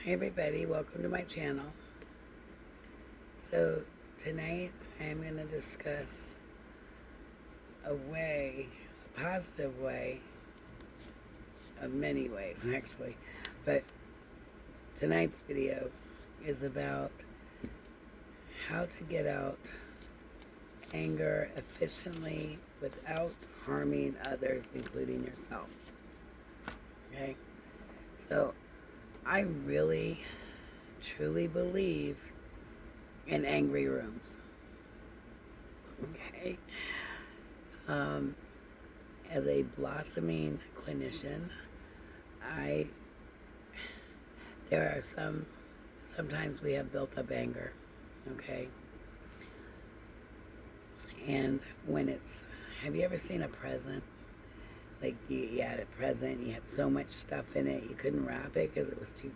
Hey everybody, welcome to my channel. So tonight I'm going to discuss a positive way, of many ways actually, but tonight's video is about how to get out anger efficiently without harming others, including yourself. Okay? So I really, truly believe in angry rooms. Okay? Um, as a blossoming clinician, I there are sometimes we have built up anger, okay? And when have you ever seen a present? Like you had a present, you had so much stuff in it, you couldn't wrap it because it was too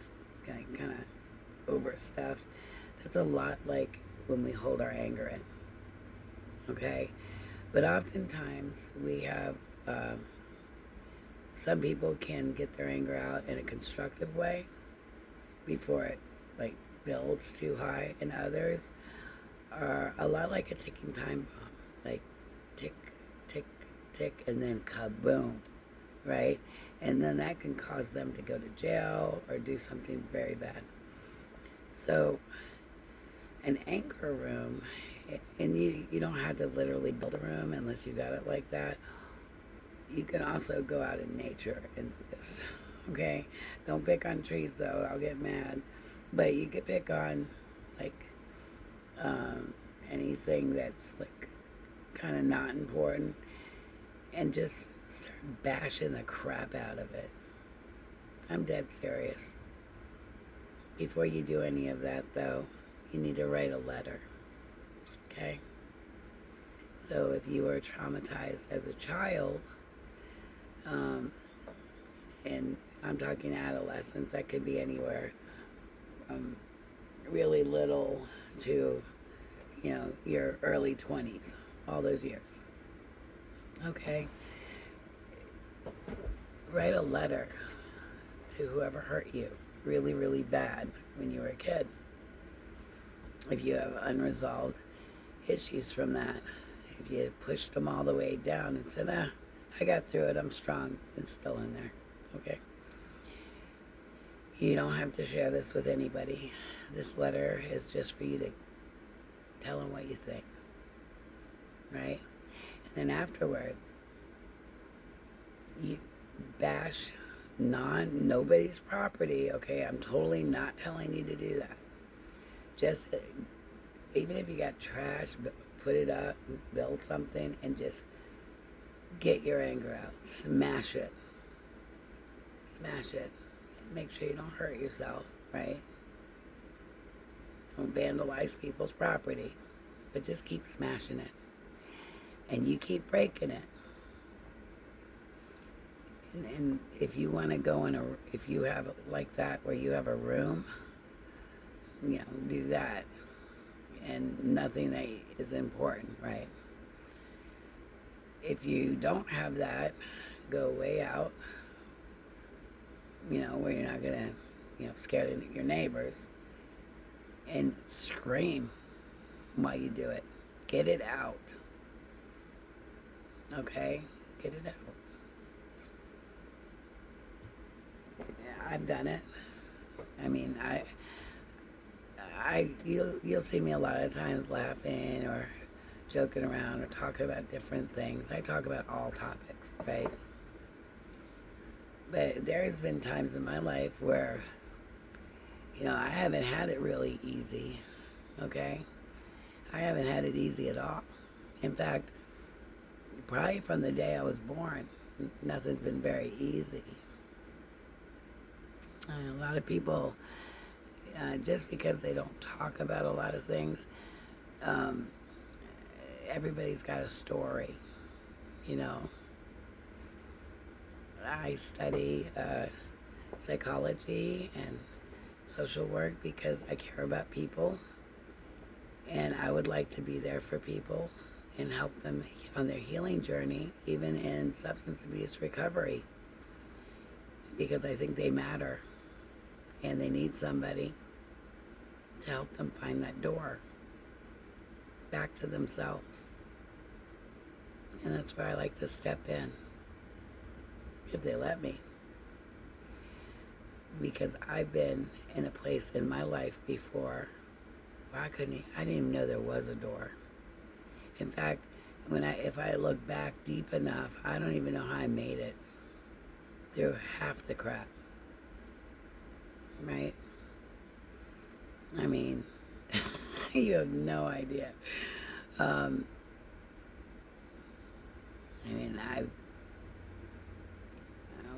kind of overstuffed. That's a lot like when we hold our anger in, okay? But oftentimes we have, some people can get their anger out in a constructive way before it like builds too high, and others are a lot like a ticking time bomb, like tick, tick, tick, and then kaboom, right? And then that can cause them to go to jail or do something very bad. So an anger room, and you don't have to literally build a room unless you got it like that. You can also go out in nature and do this, okay? Don't pick on trees though, I'll get mad. But you could pick on like anything that's like kind of not important and just start bashing the crap out of it. I'm dead serious. Before you do any of that though, you need to write a letter, okay? So if you were traumatized as a child, and I'm talking adolescence, that could be anywhere from really little to, your early 20s, all those years. Okay? Write a letter to whoever hurt you really, really bad when you were a kid. If you have unresolved issues from that, if you pushed them all the way down and said, I got through it, I'm strong, it's still in there, okay? You don't have to share this with anybody. This letter is just for you to tell them what you think, right? And then afterwards, you bash nobody's property, okay? I'm totally not telling you to do that. Just, even if you got trash, put it up, build something, and just get your anger out. Smash it. Smash it. Make sure you don't hurt yourself, right? Don't vandalize people's property, but just keep smashing it. And you keep breaking it. And if you want to go if you have like that where you have a room, do that. And nothing that is important, right? If you don't have that, go way out, where you're not going to, scare your neighbors, and scream while you do it. Get it out. Okay? Get it out. I've done it. I mean, you'll see me a lot of times laughing or joking around or talking about different things. I talk about all topics, right? But there's been times in my life where, I haven't had it really easy, okay? I haven't had it easy at all. In fact, probably from the day I was born, nothing's been very easy. A lot of people, just because they don't talk about a lot of things, everybody's got a story, I study psychology and social work because I care about people, and I would like to be there for people and help them on their healing journey, even in substance abuse recovery, because I think they matter. and they need somebody to help them find that door back to themselves. And that's where I like to step in, if they let me. Because I've been in a place in my life before where I didn't even know there was a door. In fact, if I look back deep enough, I don't even know how I made it through half the crap. Right? I mean, you have no idea. I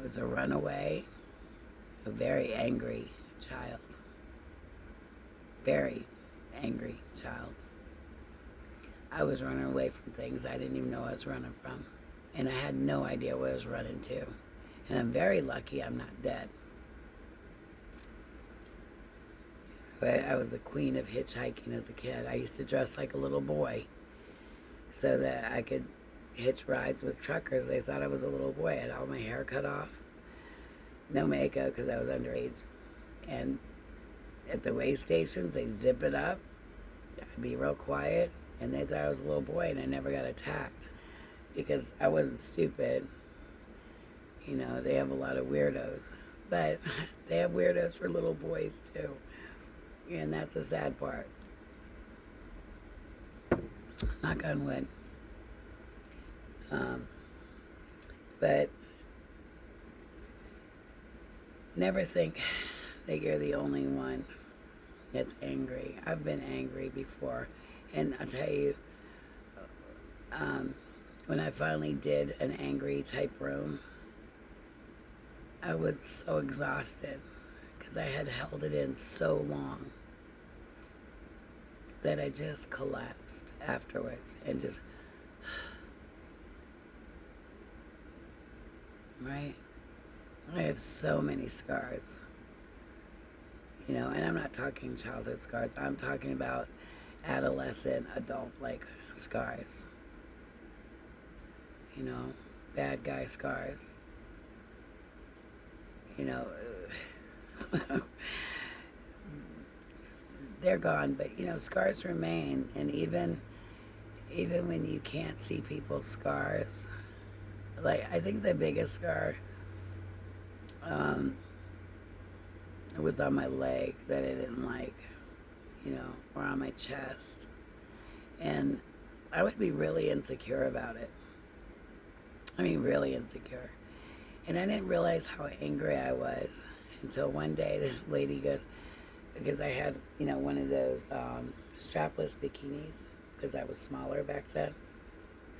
was a runaway, a very angry child. Very angry child. I was running away from things I didn't even know I was running from. And I had no idea where I was running to. And I'm very lucky I'm not dead. But I was the queen of hitchhiking as a kid. I used to dress like a little boy so that I could hitch rides with truckers. They thought I was a little boy. I had all my hair cut off, no makeup because I was underage. And at the way stations, they zip it up. I'd be real quiet, and they thought I was a little boy, and I never got attacked because I wasn't stupid. You know, they have a lot of weirdos, but they have weirdos for little boys too. And that's the sad part. Knock on wood. But never think that you're the only one that's angry. I've been angry before. And I'll tell you, when I finally did an angry type room, I was so exhausted because I had held it in so long that I just collapsed afterwards and just, right? I have so many scars, you know, and I'm not talking childhood scars. I'm talking about adolescent, adult-like scars, you know, bad guy scars, you know. They're gone, but you know, scars remain. And even when you can't see people's scars, like I think the biggest scar was on my leg that I didn't like, you know, or on my chest, and I would be really insecure about it. I mean, really insecure. And I didn't realize how angry I was until one day this lady goes, because I had, you know, one of those strapless bikinis because I was smaller back then.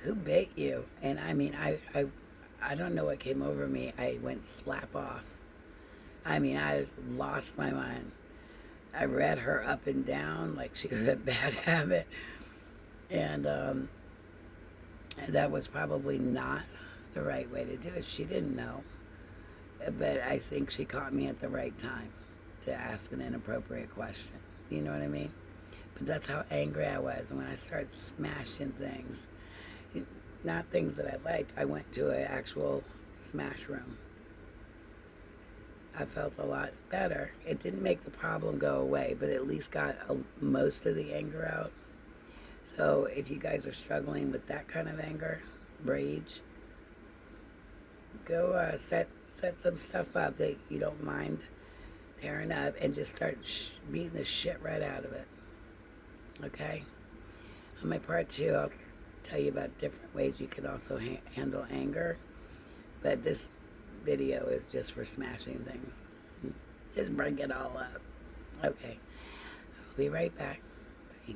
Who bit you? And I mean, I don't know what came over me. I went slap off. I mean, I lost my mind. I read her up and down like she was a bad habit. And that was probably not the right way to do it. She didn't know. But I think she caught me at the right time to ask an inappropriate question. You know what I mean? But that's how angry I was. And when I started smashing things, not things that I liked, I went to an actual smash room. I felt a lot better. It didn't make the problem go away, but at least got most of the anger out. So if you guys are struggling with that kind of anger, rage, go set some stuff up that you don't mind tearing up and just start beating the shit right out of it. Okay? On my part 2, I'll tell you about different ways you can also handle anger. But this video is just for smashing things. Just bring it all up. Okay. I'll be right back. Bye.